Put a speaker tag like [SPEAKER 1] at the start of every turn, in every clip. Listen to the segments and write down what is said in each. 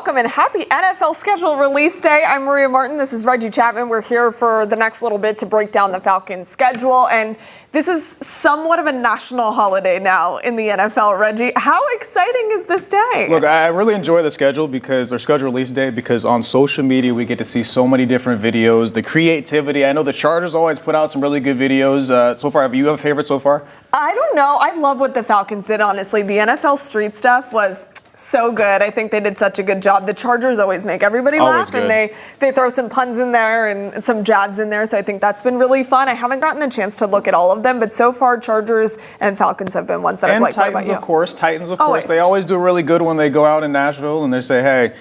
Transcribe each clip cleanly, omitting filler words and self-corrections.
[SPEAKER 1] welcome and happy NFL schedule release day. I'm Maria Martin. This is Reggie Chapman. We're here for the next little bit to break down the Falcons schedule. And this is somewhat of a national holiday now in the NFL, Reggie. How exciting is this day?
[SPEAKER 2] Look, I really enjoy the schedule because our schedule release day, because on social media we get to see so many different videos, the creativity. I know the Chargers always put out some really good videos. So far, do you have a favorite so far?
[SPEAKER 1] I don't know. I love what the Falcons did, honestly. The NFL street stuff was so good. I think they did such a good job. The Chargers always make everybody laugh, and they throw some puns in there and some jabs in there, so I think that's been really fun. I haven't gotten a chance to look at all of them, but so far Chargers and Falcons have been ones that I've liked.
[SPEAKER 2] Titans, of course. They always do really good when they go out in Nashville and they say, hey,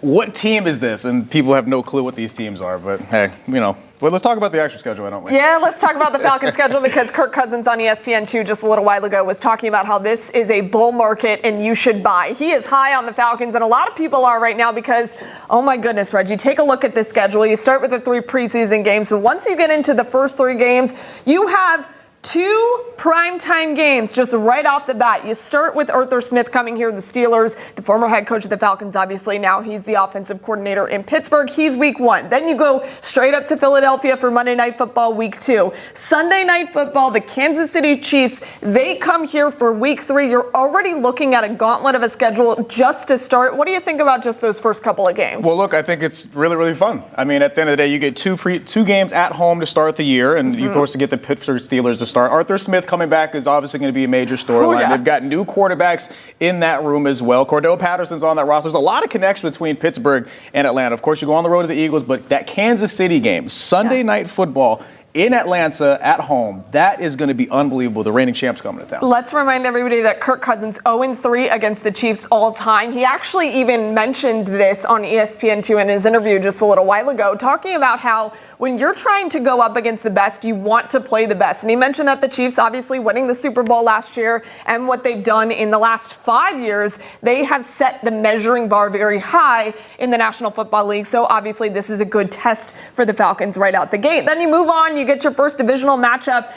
[SPEAKER 2] what team is this? And people have no clue what these teams are, but hey, Well, let's talk about the actual schedule, why don't we?
[SPEAKER 1] Yeah, let's talk about the Falcons schedule because Kirk Cousins on ESPN2 just a little while ago was talking about how this is a bull market and you should buy. He is high on the Falcons, and a lot of people are right now because, oh my goodness, Reggie, take a look at this schedule. You start with the 3 preseason games, so once you get into the first 3 games, you have 2 primetime games just right off the bat. You start with Arthur Smith coming here, the Steelers, the former head coach of the Falcons, obviously. Now he's the offensive coordinator in Pittsburgh. He's week 1. Then you go straight up to Philadelphia for Monday Night Football week 2. Sunday Night Football, the Kansas City Chiefs, they come here for week 3. You're already looking at a gauntlet of a schedule just to start. What do you think about just those first couple of games?
[SPEAKER 2] Well, look, I think it's really, really fun. I mean, at the end of the day, you get 2 games at home to start the year, and you force to get the Pittsburgh Steelers to start. Arthur Smith coming back is obviously going to be a major storyline.
[SPEAKER 1] Yeah.
[SPEAKER 2] They've got new quarterbacks in that room as well. Cordell Patterson's on that roster. There's a lot of connection between Pittsburgh and Atlanta. Of course, you go on the road to the Eagles, but that Kansas City game, Sunday Night Football, in Atlanta at home, that is going to be unbelievable. The reigning champs coming to town.
[SPEAKER 1] Let's remind everybody that Kirk Cousins 0-3 against the Chiefs all time. He actually even mentioned this on ESPN2 in his interview just a little while ago, talking about how when you're trying to go up against the best, you want to play the best. And he mentioned that the Chiefs, obviously winning the Super Bowl last year, and what they've done in the last 5 years, they have set the measuring bar very high in the National Football League. So obviously this is a good test for the Falcons right out the gate. Then you move on, you get your first divisional matchup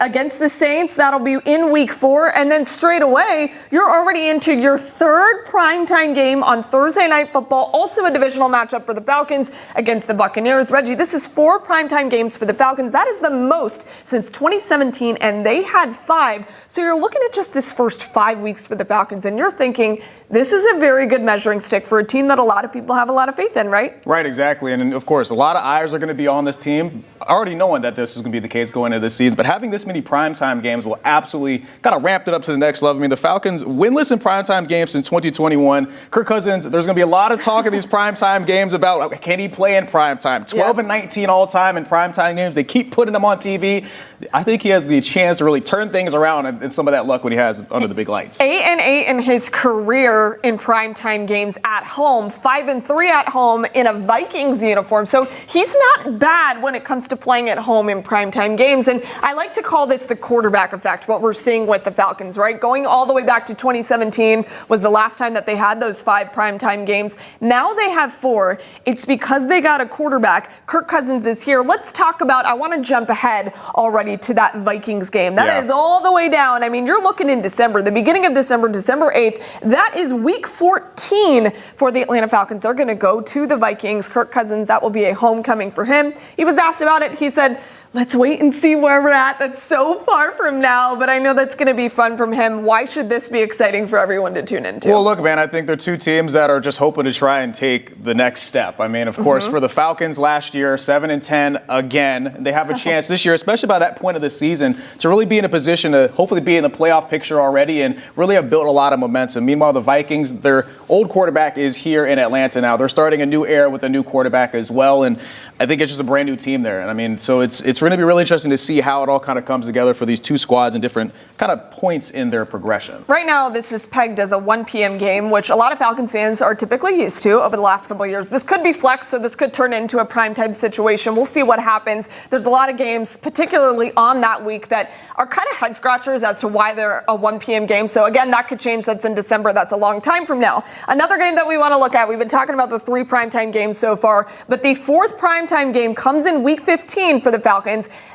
[SPEAKER 1] against the Saints. That'll be in week 4. And then straight away, you're already into your 3rd primetime game on Thursday Night Football. Also a divisional matchup for the Falcons against the Buccaneers. Reggie, this is 4 primetime games for the Falcons. That is the most since 2017, and they had 5. So you're looking at just this first 5 weeks for the Falcons, and you're thinking this is a very good measuring stick for a team that a lot of people have a lot of faith in, right?
[SPEAKER 2] Right, exactly. And of course, a lot of eyes are going to be on this team, already knowing that this is going to be the case going into this season. But having this many primetime games will absolutely kind of ramp it up to the next level. I mean, the Falcons winless in primetime games since 2021. Kirk Cousins, there's going to be a lot of talk in these primetime games about can he play in primetime. 12-19 all time in primetime games. They keep putting him on TV. I think he has the chance to really turn things around and some of that luck when he has under the big lights.
[SPEAKER 1] 8-8 in his career in primetime games at home, 5-3 at home in a Vikings uniform. So he's not bad when it comes to playing at home in primetime games. And I like to call this the quarterback effect, what we're seeing with the Falcons, right? Going all the way back to 2017 was the last time that they had those 5 primetime games. Now they have 4. It's because they got a quarterback. Kirk Cousins is here. Let's talk about, I want to jump ahead already to that Vikings game. That is all the way down. I mean, you're looking in December, the beginning of December, December 8th. That is week 14 for the Atlanta Falcons. They're going to go to the Vikings. Kirk Cousins, that will be a homecoming for him. He was asked about it. He said, let's wait and see where we're at. That's so far from now, but I know that's going to be fun from him. Why should this be exciting for everyone to tune into?
[SPEAKER 2] Well, look, man, I think they're 2 teams that are just hoping to try and take the next step. I mean, of course, for the Falcons last year, 7-10 again. They have a chance this year, especially by that point of the season, to really be in a position to hopefully be in the playoff picture already and really have built a lot of momentum. Meanwhile, the Vikings, their old quarterback is here in Atlanta now. They're starting a new era with a new quarterback as well, and I think it's just a brand new team there. And I mean, so it's going to be really interesting to see how it all kind of comes together for these 2 squads and different kind of points in their progression.
[SPEAKER 1] Right now, this is pegged as a 1 p.m. game, which a lot of Falcons fans are typically used to over the last couple of years. This could be flex, so this could turn into a primetime situation. We'll see what happens. There's a lot of games, particularly on that week, that are kind of head scratchers as to why they're a 1 p.m. game. So again, that could change. That's in December. That's a long time from now. Another game that we want to look at, we've been talking about the 3 primetime games so far, but the 4th primetime game comes in week 15 for the Falcons.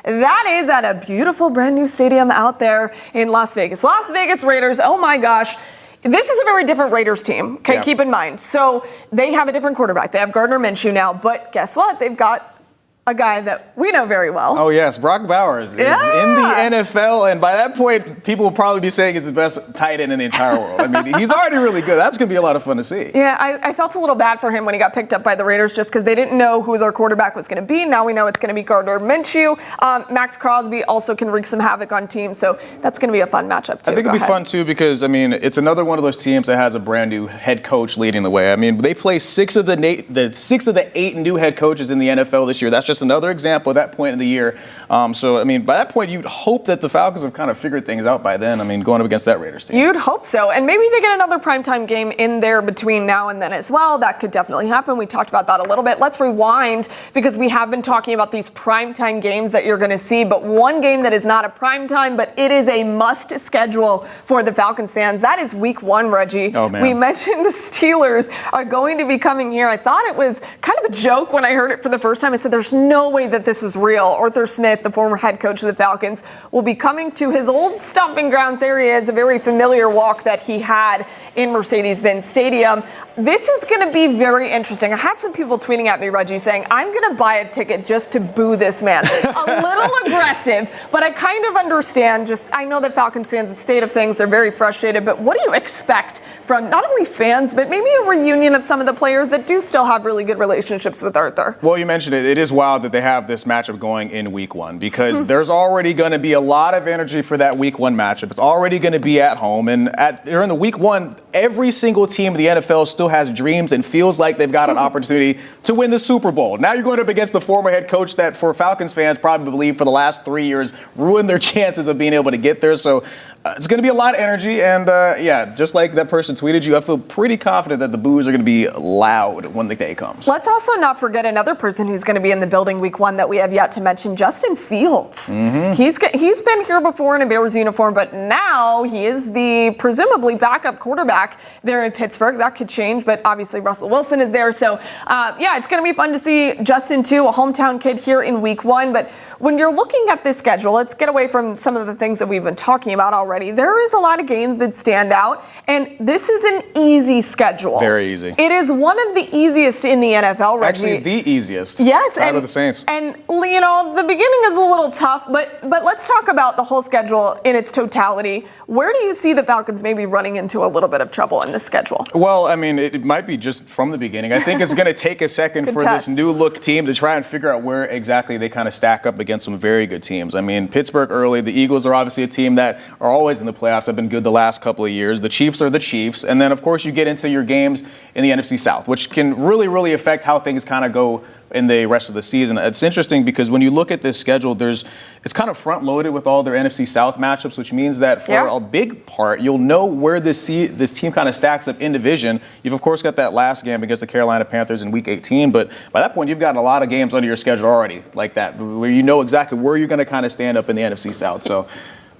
[SPEAKER 1] That is at a beautiful brand new stadium out there in Las Vegas. Las Vegas Raiders, oh my gosh. This is a very different Raiders team, okay,
[SPEAKER 2] Yeah.
[SPEAKER 1] keep in mind. So they have a different quarterback. They have Gardner Minshew now, but guess what? They've got a guy that we know very well.
[SPEAKER 2] Oh, yes. Brock Bowers is in the NFL, and by that point, people will probably be saying he's the best tight end in the entire world. I mean, he's already really good. That's going to be a lot of fun to see.
[SPEAKER 1] Yeah, I felt a little bad for him when he got picked up by the Raiders just because they didn't know who their quarterback was going to be. Now we know it's going to be Gardner Minshew. Max Crosby also can wreak some havoc on teams, so that's going to be a fun matchup, too.
[SPEAKER 2] I think it'll be fun, too, because, I mean, it's another one of those teams that has a brand new head coach leading the way. I mean, they play six of the 8 new head coaches in the NFL this year. That's just another example at that point in the year. So, I mean, by that point, you'd hope that the Falcons have kind of figured things out by then. I mean, going up against that Raiders team.
[SPEAKER 1] You'd hope so. And maybe they get another primetime game in there between now and then as well. That could definitely happen. We talked about that a little bit. Let's rewind because we have been talking about these primetime games that you're going to see. But one game that is not a primetime, but it is a must schedule for the Falcons fans. That is week 1, Reggie.
[SPEAKER 2] Oh, man.
[SPEAKER 1] We mentioned the Steelers are going to be coming here. I thought it was kind of a joke when I heard it for the first time. I said, there's no way that this is real. Arthur Smith, the former head coach of the Falcons, will be coming to his old stomping grounds. There he is, a very familiar walk that he had in Mercedes-Benz Stadium. This is going to be very interesting. I had some people tweeting at me, Reggie, saying, I'm going to buy a ticket just to boo this man. A little aggressive, but I kind of understand. I know that Falcons fans, the state of things, they're very frustrated, but what do you expect from not only fans, but maybe a reunion of some of the players that do still have really good relationships with Arthur?
[SPEAKER 2] Well, you mentioned it. It is wild that they have this matchup going in week 1 because there's already going to be a lot of energy for that week 1 matchup. It's already going to be at home. And during the week 1, every single team in the NFL still has dreams and feels like they've got an opportunity to win the Super Bowl. Now you're going up against the former head coach that, for Falcons fans, probably believe for the last 3 years ruined their chances of being able to get there. So it's going to be a lot of energy. And just like that person tweeted you, I feel pretty confident that the boos are going to be loud when the day comes.
[SPEAKER 1] Let's also not forget another person who's going to be in the building week 1 that we have yet to mention, Justin Fields. He's been here before in a Bears uniform, but now he is the presumably backup quarterback there in Pittsburgh. That could change, but obviously Russell Wilson is there. So, it's going to be fun to see Justin, too, a hometown kid here in week 1. But when you're looking at this schedule, let's get away from some of the things that we've been talking about already. There is a lot of games that stand out, and this is an easy schedule.
[SPEAKER 2] Very easy.
[SPEAKER 1] It is one of the easiest in the NFL, Reggie.
[SPEAKER 2] Actually, the easiest.
[SPEAKER 1] Yes.
[SPEAKER 2] Out of the Saints.
[SPEAKER 1] And, the beginning is a little tough, but let's talk about the whole schedule in its totality. Where do you see the Falcons maybe running into a little bit of trouble in this schedule?
[SPEAKER 2] Well, I mean, it might be just from the beginning. I think it's going to take a second for this new look team to try and figure out where exactly they kind of stack up against some very good teams. I mean, Pittsburgh early, the Eagles are obviously a team that are always in the playoffs, have been good the last couple of years. The Chiefs are the Chiefs. And then, of course, you get into your games in the NFC South, which can really, really affect how things kind of go in the rest of the season. It's interesting because when you look at this schedule, it's kind of front-loaded with all their NFC South matchups, which means that for a big part, you'll know where this team kind of stacks up in division. You've, of course, got that last game against the Carolina Panthers in Week 18, but by that point, you've gotten a lot of games under your schedule already like that, where you know exactly where you're going to kind of stand up in the NFC South. So.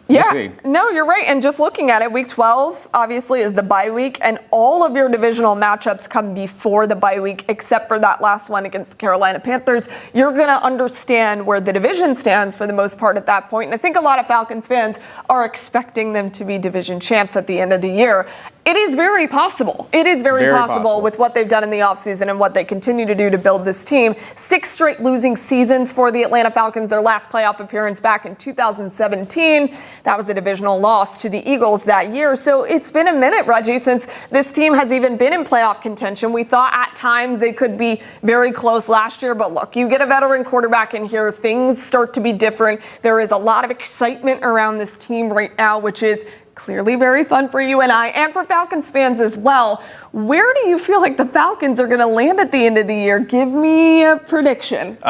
[SPEAKER 1] No, you're right. And just looking at it, Week 12 obviously is the bye week, and all of your divisional matchups come before the bye week, except for that last one against the Carolina Panthers. You're going to understand where the division stands for the most part at that point. And I think a lot of Falcons fans are expecting them to be division champs at the end of the year. It is very possible. It is very possible with what they've done in the offseason and what they continue to do to build this team. 6 straight losing seasons for the Atlanta Falcons, their last playoff appearance back in 2017. That was a divisional loss to the Eagles that year. So it's been a minute, Reggie, since this team has even been in playoff contention. We thought at times they could be very close last year, but look, you get a veteran quarterback in here, things start to be different. There is a lot of excitement around this team right now, which is clearly very fun for you and I, and for Falcons fans as well. Where do you feel like the Falcons are going to land at the end of the year? Give me a prediction.
[SPEAKER 2] They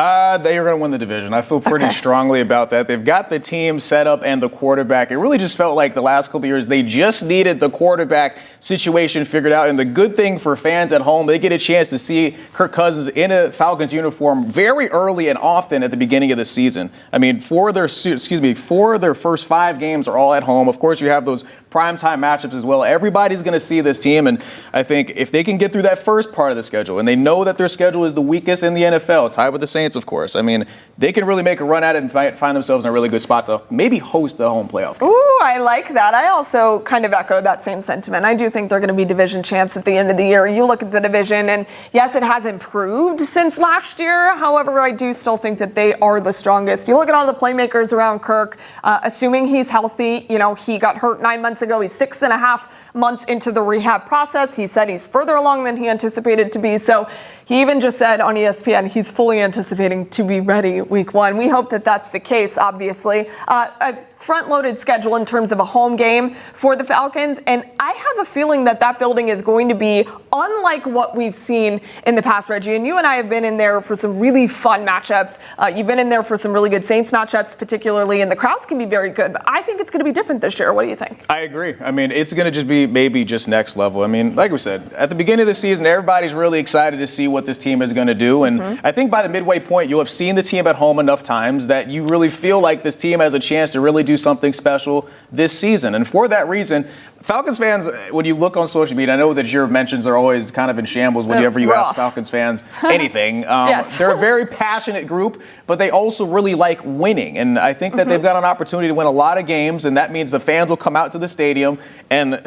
[SPEAKER 2] are going to win the division. I feel pretty strongly about that. They've got the team set up and the quarterback. It really just felt like the last couple of years they just needed the quarterback situation figured out. And the good thing for fans at home, they get a chance to see Kirk Cousins in a Falcons uniform very early and often at the beginning of the season. I mean, for their first 5 games are all at home. Of course, you have those those primetime matchups as well. Everybody's going to see this team, and I think if they can get through that first part of the schedule, and they know that their schedule is the weakest in the NFL, tied with the Saints, of course, I mean, they can really make a run at it and find themselves in a really good spot to maybe host a home playoff game.
[SPEAKER 1] Ooh, I like that. I also kind of echo that same sentiment. I do think they're going to be division champs at the end of the year. You look at the division, and yes, it has improved since last year. However, I do still think that they are the strongest. You look at all the playmakers around Kirk, assuming he's healthy. You know, he got hurt 9 months ago. He's 6.5 months into the rehab process. He said he's further along than he anticipated to be. So he even just said on ESPN he's fully anticipating to be ready week 1. We hope that that's the case, obviously. A front-loaded schedule in terms of a home game for the Falcons, and I have a feeling that that building is going to be unlike what we've seen in the past, Reggie. And you and I have been in there for some really fun matchups. You've been in there for some really good Saints matchups, particularly, and the crowds can be very good. But I think it's going to be different this year. What do you think?
[SPEAKER 2] I agree. I mean, it's going to just be maybe just next level. I mean, like we said, at the beginning of the season, everybody's really excited to see what this team is going to do. And I think by the midway point, you'll have seen the team at home enough times that you really feel like this team has a chance to really do something special this season. And for that reason, Falcons fans, when you look on social media, I know that your mentions are always kind of in shambles whenever you ask Falcons fans anything.
[SPEAKER 1] Yes.
[SPEAKER 2] They're a very passionate group, but they also really like winning. And I think that they've got an opportunity to win a lot of games, and that means the fans will come out to the stadium. And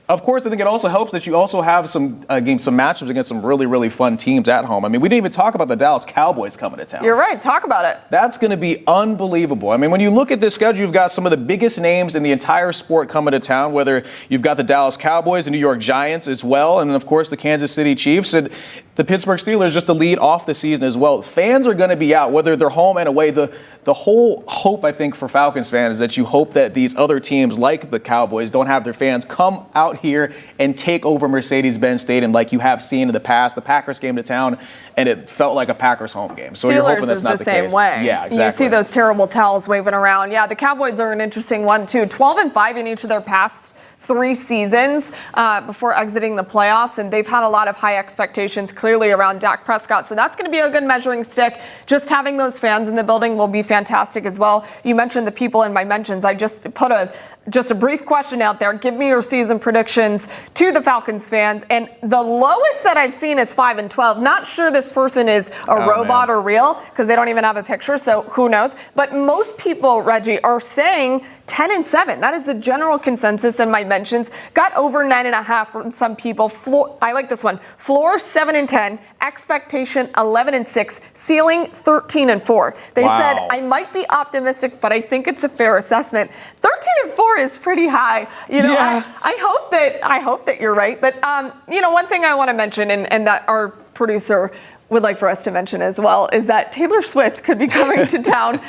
[SPEAKER 2] of course, I think it also helps that you also have some matchups against some really, really fun teams at home. I mean, we didn't even talk about the Dallas Cowboys coming to town.
[SPEAKER 1] You're right. Talk about it.
[SPEAKER 2] That's going to be unbelievable. I mean, when you look at this schedule, you've got some of the biggest names in the entire sport coming to town, whether you've got the Dallas Cowboys, the New York Giants as well, and then, of course, the Kansas City Chiefs and the Pittsburgh Steelers just to lead off the season as well. Fans are going to be out, whether they're home and away. The whole hope, I think, for Falcons fans is that you hope that these other teams like the Cowboys don't have their fans come out here and take over Mercedes-Benz Stadium like you have seen in the past. The Packers came to town, and it felt like a Packers home game. So you're hoping that's not the case.
[SPEAKER 1] Steelers is the same way.
[SPEAKER 2] Yeah, exactly.
[SPEAKER 1] You see those terrible towels waving around. Yeah, the Cowboys are an interesting one, too. 12-5 in each of their past 3 seasons before exiting the playoffs, and they've had a lot of high expectations clearly around Dak Prescott. So that's going to be a good measuring stick. Just having those fans in the building will be fantastic as well. You mentioned the people in my mentions. I just put a brief question out there. Give me your season predictions to the Falcons fans. And the lowest that I've seen is 5-12. Not sure this person is a robot or real because they don't even have a picture, so who knows. But most people, Reggie, are saying 10-7. That is the general consensus in my mentions. Got over 9.5 from some people. I like this one. Floor 7-10. Expectation 11-6. Ceiling 13-4. They said I might be optimistic, but I think it's a fair assessment. 13-4 is pretty high. You know,
[SPEAKER 2] yeah.
[SPEAKER 1] I hope that you're right. But you know, one thing I want to mention, and that our producer would like for us to mention as well, is that Taylor Swift could be coming to town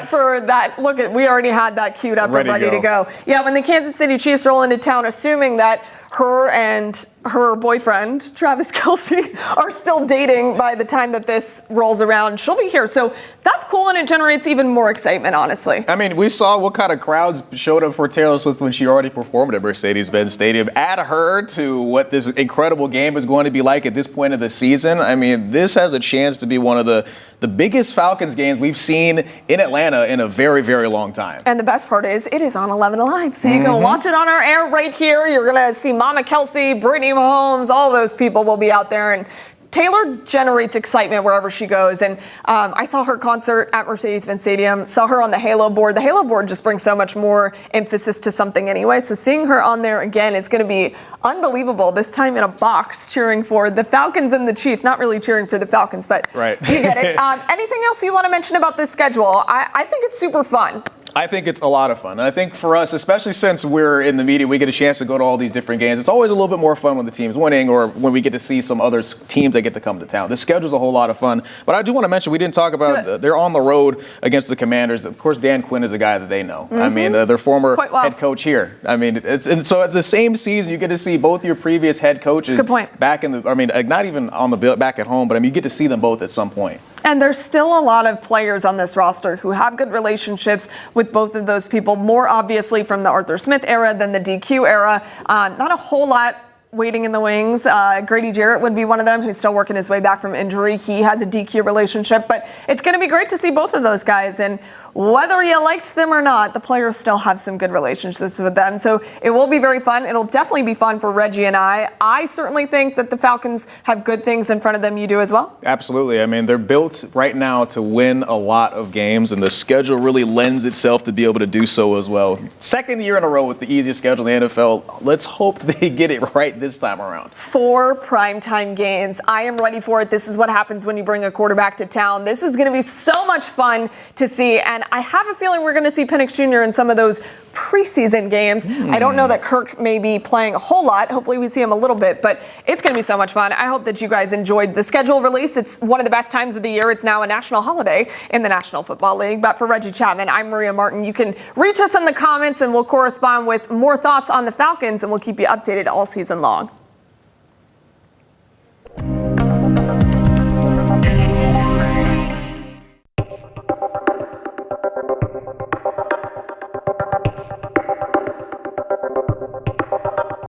[SPEAKER 1] for that. Look, we already had that queued up and ready to go. Yeah, when the Kansas City Chiefs roll into town, assuming that her and her boyfriend, Travis Kelce, are still dating by the time that this rolls around, she'll be here. So that's cool, and it generates even more excitement, honestly.
[SPEAKER 2] I mean, we saw what kind of crowds showed up for Taylor Swift when she already performed at Mercedes-Benz Stadium. Add her to what this incredible game is going to be like at this point of the season. I mean, this has a chance to be one of the biggest Falcons games we've seen in Atlanta in a very, very long time.
[SPEAKER 1] And the best part is, it is on 11 Alive. So you can watch it on our air right here. You're going to see Mama Kelce, Brittany Mahomes, all those people will be out there. And Taylor generates excitement wherever she goes. And I saw her concert at Mercedes-Benz Stadium, saw her on the Halo board. The Halo board just brings so much more emphasis to something anyway. So seeing her on there again is going to be unbelievable, this time in a box cheering for the Falcons and the Chiefs. Not really cheering for the Falcons, but
[SPEAKER 2] right.
[SPEAKER 1] You get it. Anything else you want to mention about this schedule? I think it's super fun.
[SPEAKER 2] I think it's a lot of fun. And I think for us, especially since we're in the media, we get a chance to go to all these different games. It's always a little bit more fun when the team's winning or when we get to see some other teams that get to come to town. The schedule's a whole lot of fun. But I do want to mention, we didn't talk about, they're on the road against the Commanders. Of course, Dan Quinn is a guy that they know. I mean, their former head coach here. I mean, and so at the same season, you get to see both your previous head coaches back in the, I mean, not even on the back at home, but I mean, you get to see them both at some point.
[SPEAKER 1] And there's still a lot of players on this roster who have good relationships with both of those people, more obviously from the Arthur Smith era than the DQ era. Not a whole lot waiting in the wings. Grady Jarrett would be one of them who's still working his way back from injury. He has a DQ relationship, but it's going to be great to see both of those guys. And whether you liked them or not, the players still have some good relationships with them. So it will be very fun. It'll definitely be fun for Reggie and I. I certainly think that the Falcons have good things in front of them. You do as well?
[SPEAKER 2] Absolutely. I mean, they're built right now to win a lot of games, and the schedule really lends itself to be able to do so as well. Second year in a row with the easiest schedule in the NFL. Let's hope they get it right this time around.
[SPEAKER 1] 4 primetime games. I am ready for it. This is what happens when you bring a quarterback to town. This is going to be so much fun to see, and I have a feeling we're going to see Penix Jr. in some of those preseason games. I don't know that Kirk may be playing a whole lot. Hopefully we see him a little bit, but it's going to be so much fun. I hope that you guys enjoyed the schedule release. It's one of the best times of the year. It's now a national holiday in the National Football League. But for Reggie Chapman, I'm Maria Martin. You can reach us in the comments and we'll correspond with more thoughts on the Falcons, and we'll keep you updated all season long.